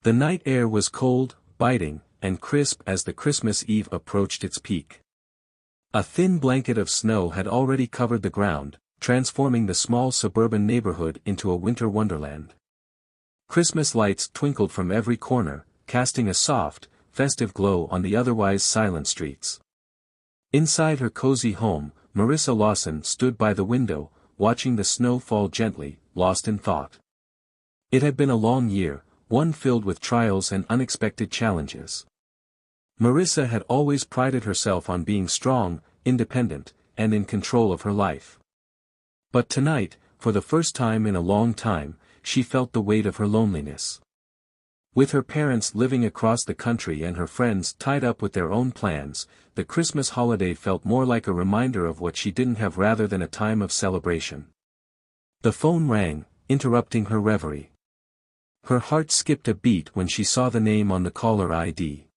The night air was cold, biting, and crisp as the Christmas Eve approached its peak. A thin blanket of snow had already covered the ground, transforming the small suburban neighborhood into a winter wonderland. Christmas lights twinkled from every corner, casting a soft, festive glow on the otherwise silent streets. Inside her cozy home, Marissa Lawson stood by the window, watching the snow fall gently, lost in thought. It had been a long year, one filled with trials and unexpected challenges. Marissa had always prided herself on being strong, independent, and in control of her life. But tonight, for the first time in a long time, she felt the weight of her loneliness. With her parents living across the country and her friends tied up with their own plans, the Christmas holiday felt more like a reminder of what she didn't have rather than a time of celebration. The phone rang, interrupting her reverie. Her heart skipped a beat when she saw the name on the caller ID.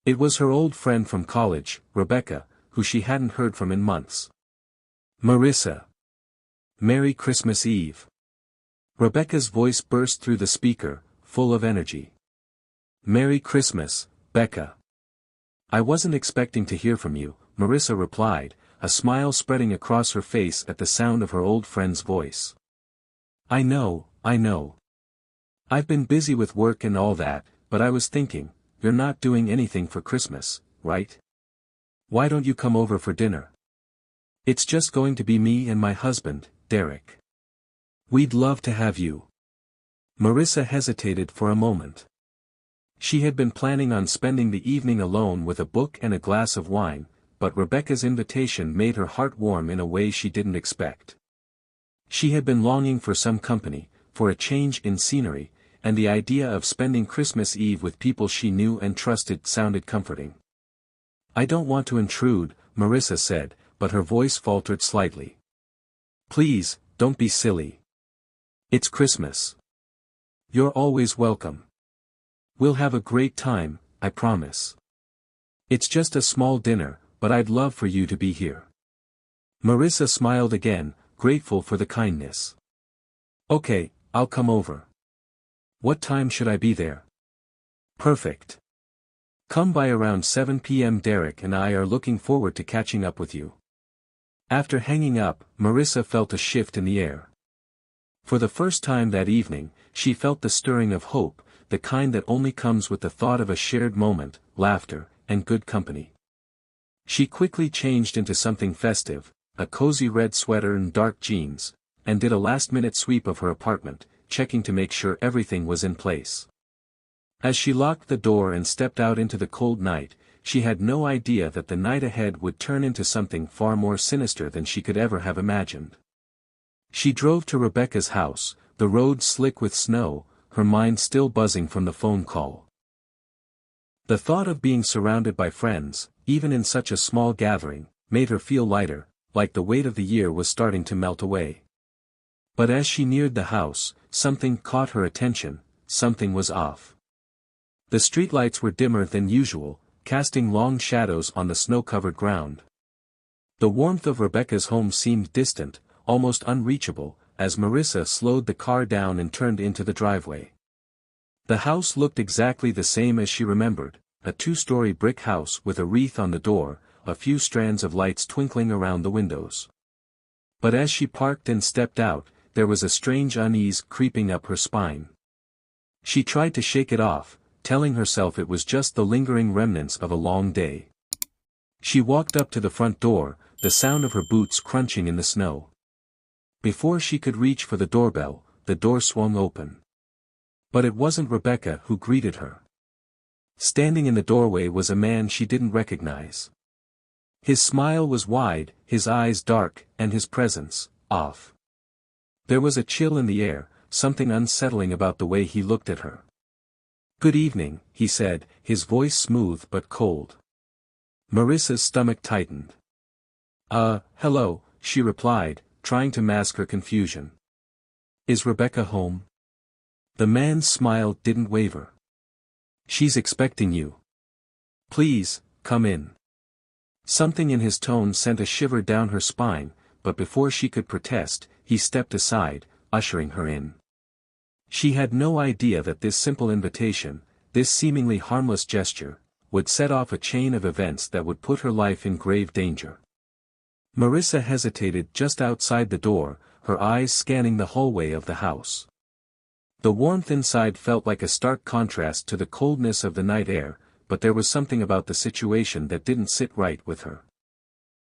It was her old friend from college, Rebecca, who she hadn't heard from in months. "Marissa. Merry Christmas Eve." Rebecca's voice burst through the speaker, full of energy. "Merry Christmas, Becca. I wasn't expecting to hear from you," Marissa replied, a smile spreading across her face at the sound of her old friend's voice. I know. I've been busy with work and all that, but I was thinking, you're not doing anything for Christmas, right? Why don't you come over for dinner? It's just going to be me and my husband, Derek. We'd love to have you." Marissa hesitated for a moment. She had been planning on spending the evening alone with a book and a glass of wine, but Rebecca's invitation made her heart warm in a way she didn't expect. She had been longing for some company, for a change in scenery, and the idea of spending Christmas Eve with people she knew and trusted sounded comforting. "I don't want to intrude," Marissa said, but her voice faltered slightly. "Please, don't be silly. It's Christmas. You're always welcome. We'll have a great time, I promise. It's just a small dinner, but I'd love for you to be here." Marissa smiled again, grateful for the kindness. "Okay, I'll come over. What time should I be there?" "Perfect. Come by around 7 p.m. Derek and I are looking forward to catching up with you." After hanging up, Marissa felt a shift in the air. For the first time that evening, she felt the stirring of hope, the kind that only comes with the thought of a shared moment, laughter, and good company. She quickly changed into something festive, a cozy red sweater and dark jeans, and did a last-minute sweep of her apartment, checking to make sure everything was in place. As she locked the door and stepped out into the cold night, she had no idea that the night ahead would turn into something far more sinister than she could ever have imagined. She drove to Rebecca's house, the road slick with snow, her mind still buzzing from the phone call. The thought of being surrounded by friends, even in such a small gathering, made her feel lighter, like the weight of the year was starting to melt away. But as she neared the house, something caught her attention, something was off. The streetlights were dimmer than usual, casting long shadows on the snow-covered ground. The warmth of Rebecca's home seemed distant, almost unreachable, as Marissa slowed the car down and turned into the driveway. The house looked exactly the same as she remembered, a two-story brick house with a wreath on the door, a few strands of lights twinkling around the windows. But as she parked and stepped out, there was a strange unease creeping up her spine. She tried to shake it off, telling herself it was just the lingering remnants of a long day. She walked up to the front door, the sound of her boots crunching in the snow. Before she could reach for the doorbell, the door swung open. But it wasn't Rebecca who greeted her. Standing in the doorway was a man she didn't recognize. His smile was wide, his eyes dark, and his presence, off. There was a chill in the air, something unsettling about the way he looked at her. "Good evening," he said, his voice smooth but cold. Marissa's stomach tightened. Hello," she replied, trying to mask her confusion. "Is Rebecca home?" The man's smile didn't waver. "She's expecting you. Please, come in." Something in his tone sent a shiver down her spine, but before she could protest, he stepped aside, ushering her in. She had no idea that this simple invitation, this seemingly harmless gesture, would set off a chain of events that would put her life in grave danger. Marissa hesitated just outside the door, her eyes scanning the hallway of the house. The warmth inside felt like a stark contrast to the coldness of the night air, but there was something about the situation that didn't sit right with her.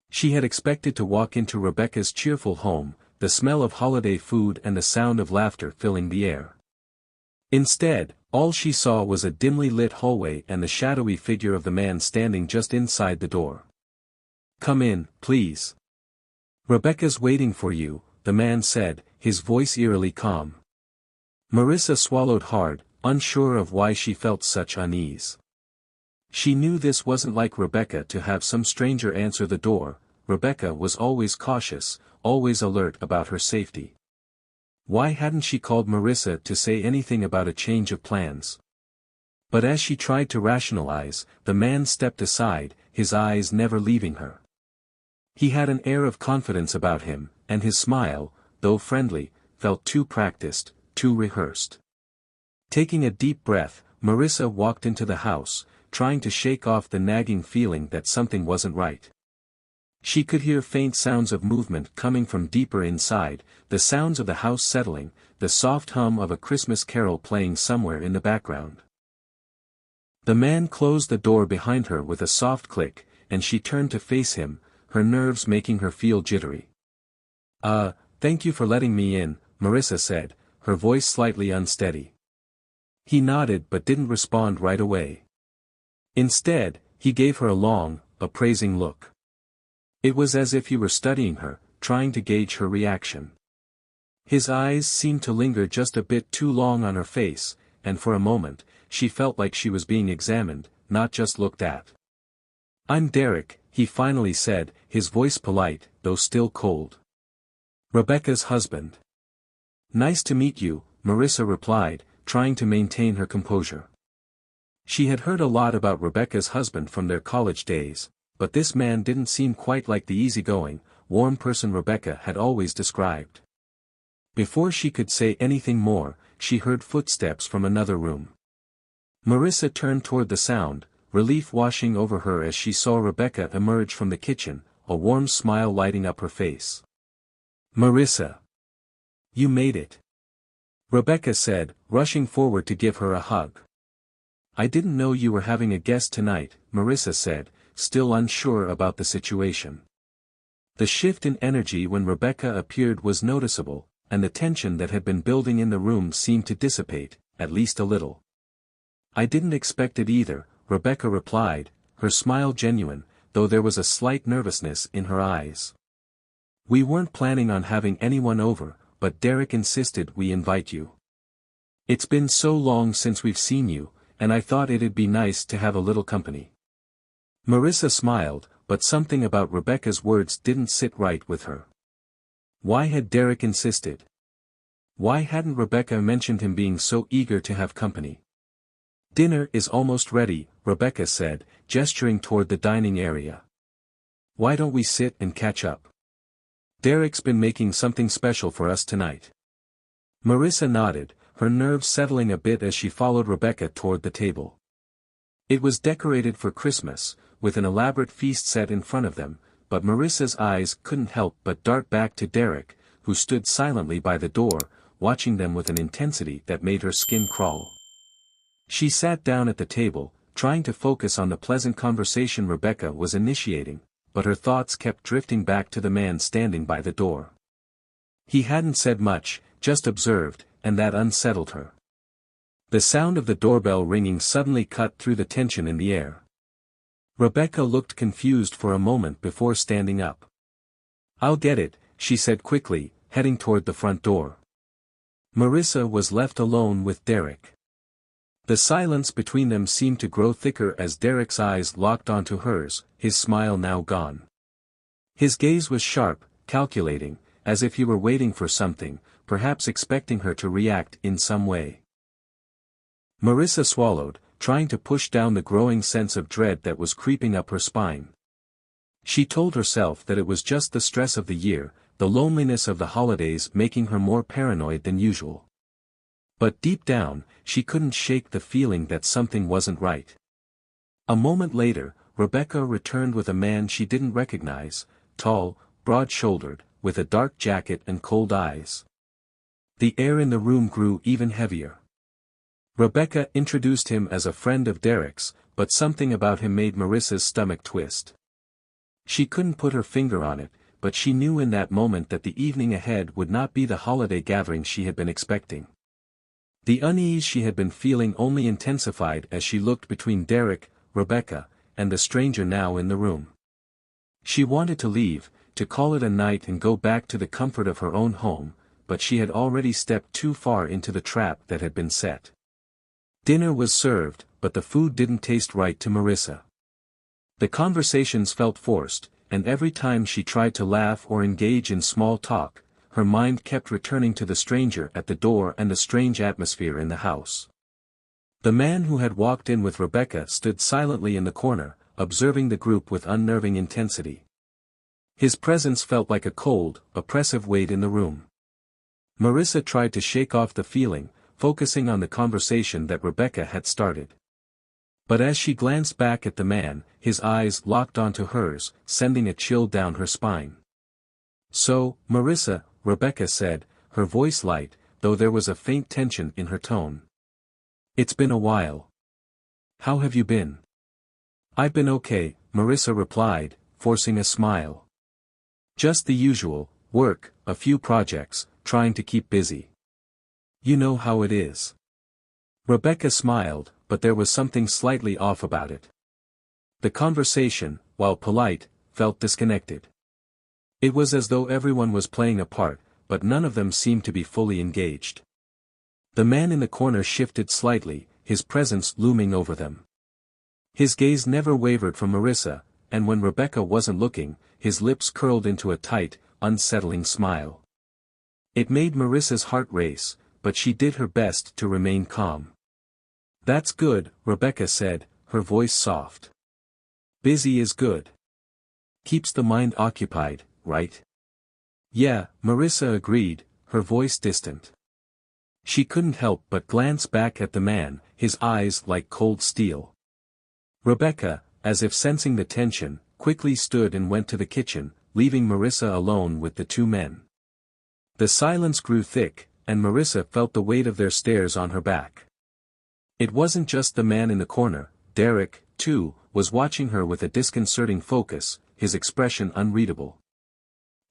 She had expected to walk into Rebecca's cheerful home, the smell of holiday food and the sound of laughter filling the air. Instead, all she saw was a dimly lit hallway and the shadowy figure of the man standing just inside the door. "Come in, please. Rebecca's waiting for you," the man said, his voice eerily calm. Marissa swallowed hard, unsure of why she felt such unease. She knew this wasn't like Rebecca to have some stranger answer the door. Rebecca was always cautious, always alert about her safety. Why hadn't she called Marissa to say anything about a change of plans? But as she tried to rationalize, the man stepped aside, his eyes never leaving her. He had an air of confidence about him, and his smile, though friendly, felt too practiced, too rehearsed. Taking a deep breath, Marissa walked into the house, trying to shake off the nagging feeling that something wasn't right. She could hear faint sounds of movement coming from deeper inside, the sounds of the house settling, the soft hum of a Christmas carol playing somewhere in the background. The man closed the door behind her with a soft click, and she turned to face him, her nerves making her feel jittery. Thank you for letting me in," Marissa said, her voice slightly unsteady. He nodded but didn't respond right away. Instead, he gave her a long, appraising look. It was as if he were studying her, trying to gauge her reaction. His eyes seemed to linger just a bit too long on her face, and for a moment, she felt like she was being examined, not just looked at. "I'm Derek," he finally said, his voice polite, though still cold. "Rebecca's husband." "Nice to meet you," Marissa replied, trying to maintain her composure. She had heard a lot about Rebecca's husband from their college days, but this man didn't seem quite like the easygoing, warm person Rebecca had always described. Before she could say anything more, she heard footsteps from another room. Marissa turned toward the sound, relief washing over her as she saw Rebecca emerge from the kitchen, a warm smile lighting up her face. "Marissa! You made it!" Rebecca said, rushing forward to give her a hug. "I didn't know you were having a guest tonight," Marissa said, still unsure about the situation. The shift in energy when Rebecca appeared was noticeable, and the tension that had been building in the room seemed to dissipate, at least a little. "I didn't expect it either," Rebecca replied, her smile genuine, though there was a slight nervousness in her eyes. "We weren't planning on having anyone over, but Derek insisted we invite you. It's been so long since we've seen you, and I thought it'd be nice to have a little company." Marissa smiled, but something about Rebecca's words didn't sit right with her. Why had Derek insisted? Why hadn't Rebecca mentioned him being so eager to have company? "Dinner is almost ready," Rebecca said, gesturing toward the dining area. "Why don't we sit and catch up? Derek's been making something special for us tonight." Marissa nodded, her nerves settling a bit as she followed Rebecca toward the table. It was decorated for Christmas, with an elaborate feast set in front of them, but Marissa's eyes couldn't help but dart back to Derek, who stood silently by the door, watching them with an intensity that made her skin crawl. She sat down at the table, trying to focus on the pleasant conversation Rebecca was initiating, but her thoughts kept drifting back to the man standing by the door. He hadn't said much, just observed, and that unsettled her. The sound of the doorbell ringing suddenly cut through the tension in the air. Rebecca looked confused for a moment before standing up. "I'll get it," she said quickly, heading toward the front door. Marissa was left alone with Derek. The silence between them seemed to grow thicker as Derek's eyes locked onto hers, his smile now gone. His gaze was sharp, calculating, as if he were waiting for something, perhaps expecting her to react in some way. Marissa swallowed, trying to push down the growing sense of dread that was creeping up her spine. She told herself that it was just the stress of the year, the loneliness of the holidays making her more paranoid than usual. But deep down, she couldn't shake the feeling that something wasn't right. A moment later, Rebecca returned with a man she didn't recognize, tall, broad-shouldered, with a dark jacket and cold eyes. The air in the room grew even heavier. Rebecca introduced him as a friend of Derek's, but something about him made Marissa's stomach twist. She couldn't put her finger on it, but she knew in that moment that the evening ahead would not be the holiday gathering she had been expecting. The unease she had been feeling only intensified as she looked between Derek, Rebecca, and the stranger now in the room. She wanted to leave, to call it a night and go back to the comfort of her own home, but she had already stepped too far into the trap that had been set. Dinner was served, but the food didn't taste right to Marissa. The conversations felt forced, and every time she tried to laugh or engage in small talk, her mind kept returning to the stranger at the door and the strange atmosphere in the house. The man who had walked in with Rebecca stood silently in the corner, observing the group with unnerving intensity. His presence felt like a cold, oppressive weight in the room. Marissa tried to shake off the feeling, focusing on the conversation that Rebecca had started. But as she glanced back at the man, his eyes locked onto hers, sending a chill down her spine. "So, Marissa," Rebecca said, her voice light, though there was a faint tension in her tone. "It's been a while. How have you been?" "I've been okay," Marissa replied, forcing a smile. "Just the usual, work, a few projects, trying to keep busy. You know how it is." Rebecca smiled, but there was something slightly off about it. The conversation, while polite, felt disconnected. It was as though everyone was playing a part, but none of them seemed to be fully engaged. The man in the corner shifted slightly, his presence looming over them. His gaze never wavered from Marissa, and when Rebecca wasn't looking, his lips curled into a tight, unsettling smile. It made Marissa's heart race, but she did her best to remain calm. "That's good," Rebecca said, her voice soft. "Busy is good. Keeps the mind occupied, right?" "Yeah," Marissa agreed, her voice distant. She couldn't help but glance back at the man, his eyes like cold steel. Rebecca, as if sensing the tension, quickly stood and went to the kitchen, leaving Marissa alone with the two men. The silence grew thick, and Marissa felt the weight of their stares on her back. It wasn't just the man in the corner, Derek, too, was watching her with a disconcerting focus, his expression unreadable.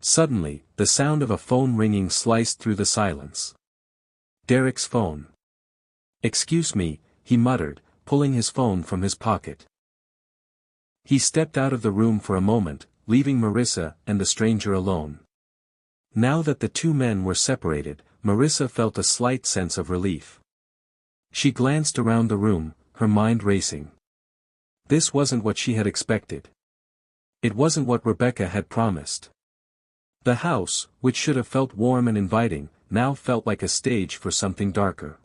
Suddenly, the sound of a phone ringing sliced through the silence. Derek's phone. "Excuse me," he muttered, pulling his phone from his pocket. He stepped out of the room for a moment, leaving Marissa and the stranger alone. Now that the two men were separated, Marissa felt a slight sense of relief. She glanced around the room, her mind racing. This wasn't what she had expected. It wasn't what Rebecca had promised. The house, which should have felt warm and inviting, now felt like a stage for something darker.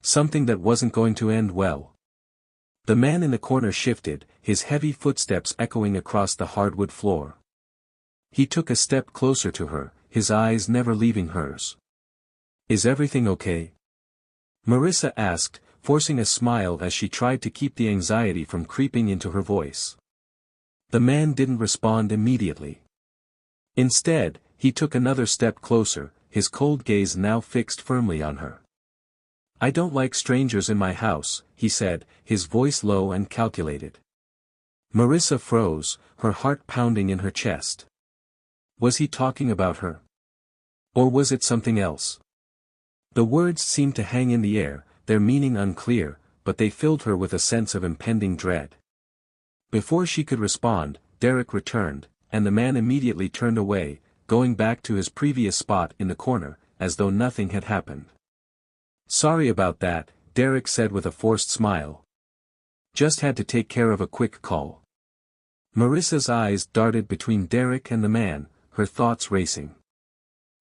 Something that wasn't going to end well. The man in the corner shifted, his heavy footsteps echoing across the hardwood floor. He took a step closer to her, his eyes never leaving hers. "Is everything okay?" Marissa asked, forcing a smile as she tried to keep the anxiety from creeping into her voice. The man didn't respond immediately. Instead, he took another step closer, his cold gaze now fixed firmly on her. "I don't like strangers in my house," he said, his voice low and calculated. Marissa froze, her heart pounding in her chest. Was he talking about her? Or was it something else? The words seemed to hang in the air, their meaning unclear, but they filled her with a sense of impending dread. Before she could respond, Derek returned, and the man immediately turned away, going back to his previous spot in the corner, as though nothing had happened. "Sorry about that," Derek said with a forced smile. "Just had to take care of a quick call." Marissa's eyes darted between Derek and the man, her thoughts racing.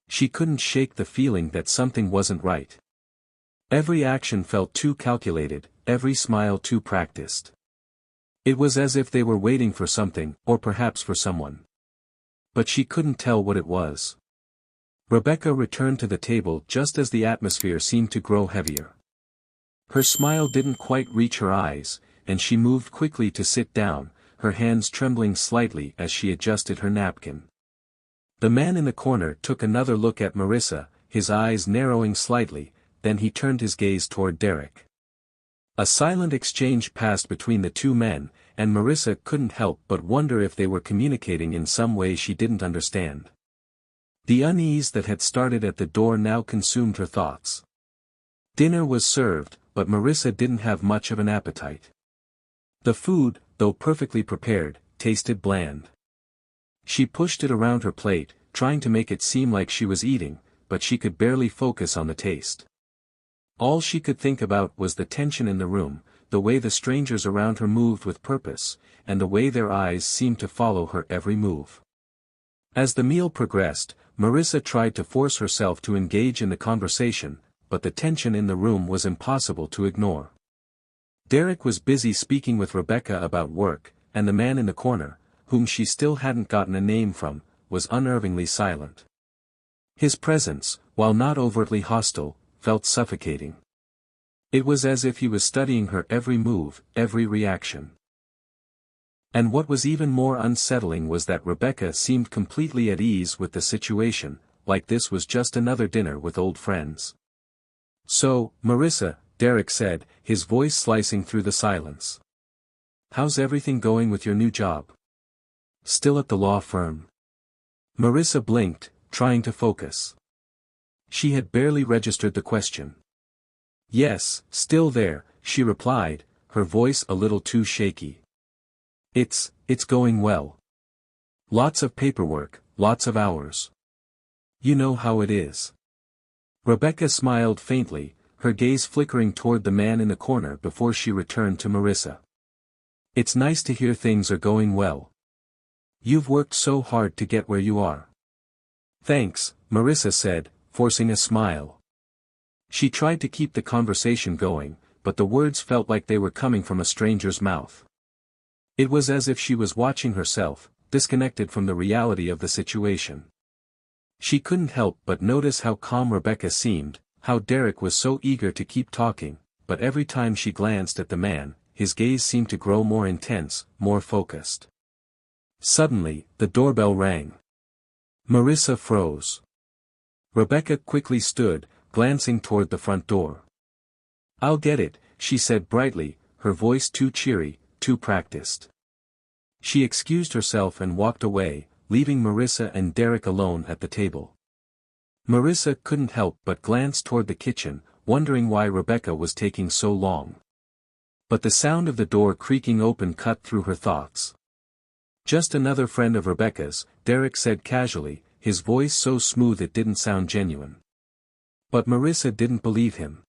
She couldn't shake the feeling that something wasn't right. Every action felt too calculated, every smile too practiced. It was as if they were waiting for something, or perhaps for someone. But she couldn't tell what it was. Rebecca returned to the table just as the atmosphere seemed to grow heavier. Her smile didn't quite reach her eyes, and she moved quickly to sit down, her hands trembling slightly as she adjusted her napkin. The man in the corner took another look at Marissa, his eyes narrowing slightly, then he turned his gaze toward Derek. A silent exchange passed between the two men, and Marissa couldn't help but wonder if they were communicating in some way she didn't understand. The unease that had started at the door now consumed her thoughts. Dinner was served, but Marissa didn't have much of an appetite. The food, though perfectly prepared, tasted bland. She pushed it around her plate, trying to make it seem like she was eating, but she could barely focus on the taste. All she could think about was the tension in the room, the way the strangers around her moved with purpose, and the way their eyes seemed to follow her every move. As the meal progressed, Marissa tried to force herself to engage in the conversation, but the tension in the room was impossible to ignore. Derek was busy speaking with Rebecca about work, and the man in the corner, whom she still hadn't gotten a name from, was unnervingly silent. His presence, while not overtly hostile, felt suffocating. It was as if he was studying her every move, every reaction. And what was even more unsettling was that Rebecca seemed completely at ease with the situation, like this was just another dinner with old friends. "So, Marissa," Derek said, his voice slicing through the silence. "How's everything going with your new job? Still at the law firm?" Marissa blinked, trying to focus. She had barely registered the question. "Yes, still there," she replied, her voice a little too shaky. It's going well. Lots of paperwork, lots of hours. You know how it is." Rebecca smiled faintly, her gaze flickering toward the man in the corner before she returned to Marissa. "It's nice to hear things are going well. You've worked so hard to get where you are." "Thanks," Marissa said, forcing a smile. She tried to keep the conversation going, but the words felt like they were coming from a stranger's mouth. It was as if she was watching herself, disconnected from the reality of the situation. She couldn't help but notice how calm Rebecca seemed, how Derek was so eager to keep talking, but every time she glanced at the man, his gaze seemed to grow more intense, more focused. Suddenly, the doorbell rang. Marissa froze. Rebecca quickly stood, glancing toward the front door. "I'll get it," she said brightly, her voice too cheery, too practiced. She excused herself and walked away, leaving Marissa and Derek alone at the table. Marissa couldn't help but glance toward the kitchen, wondering why Rebecca was taking so long. But the sound of the door creaking open cut through her thoughts. "Just another friend of Rebecca's," Derek said casually, his voice so smooth it didn't sound genuine. But Marissa didn't believe him.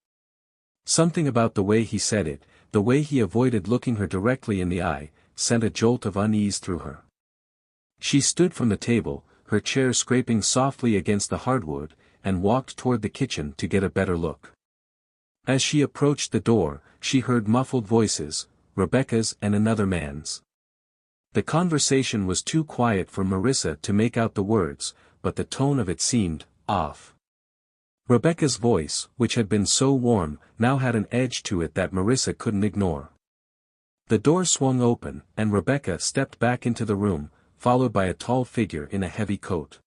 Something about the way he said it, the way he avoided looking her directly in the eye, sent a jolt of unease through her. She stood from the table, her chair scraping softly against the hardwood, and walked toward the kitchen to get a better look. As she approached the door, she heard muffled voices, Rebecca's and another man's. The conversation was too quiet for Marissa to make out the words, but the tone of it seemed off. Rebecca's voice, which had been so warm, now had an edge to it that Marissa couldn't ignore. The door swung open, and Rebecca stepped back into the room, followed by a tall figure in a heavy coat.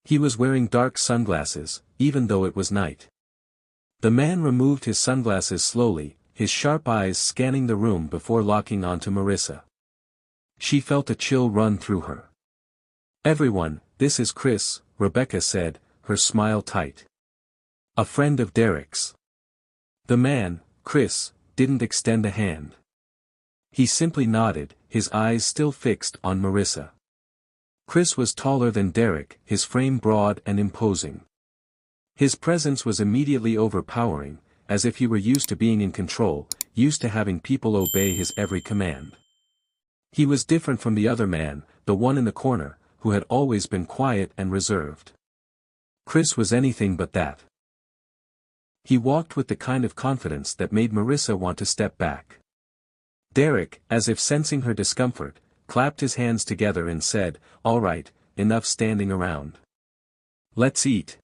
He was wearing dark sunglasses, even though it was night. The man removed his sunglasses slowly, his sharp eyes scanning the room before locking onto Marissa. She felt a chill run through her. "Everyone, this is Chris," Rebecca said, her smile tight. "A friend of Derek's." The man, Chris, didn't extend a hand. He simply nodded, his eyes still fixed on Marissa. Chris was taller than Derek, his frame broad and imposing. His presence was immediately overpowering, as if he were used to being in control, used to having people obey his every command. He was different from the other man, the one in the corner, who had always been quiet and reserved. Chris was anything but that. He walked with the kind of confidence that made Marissa want to step back. Derek, as if sensing her discomfort, clapped his hands together and said, "All right, enough standing around. Let's eat.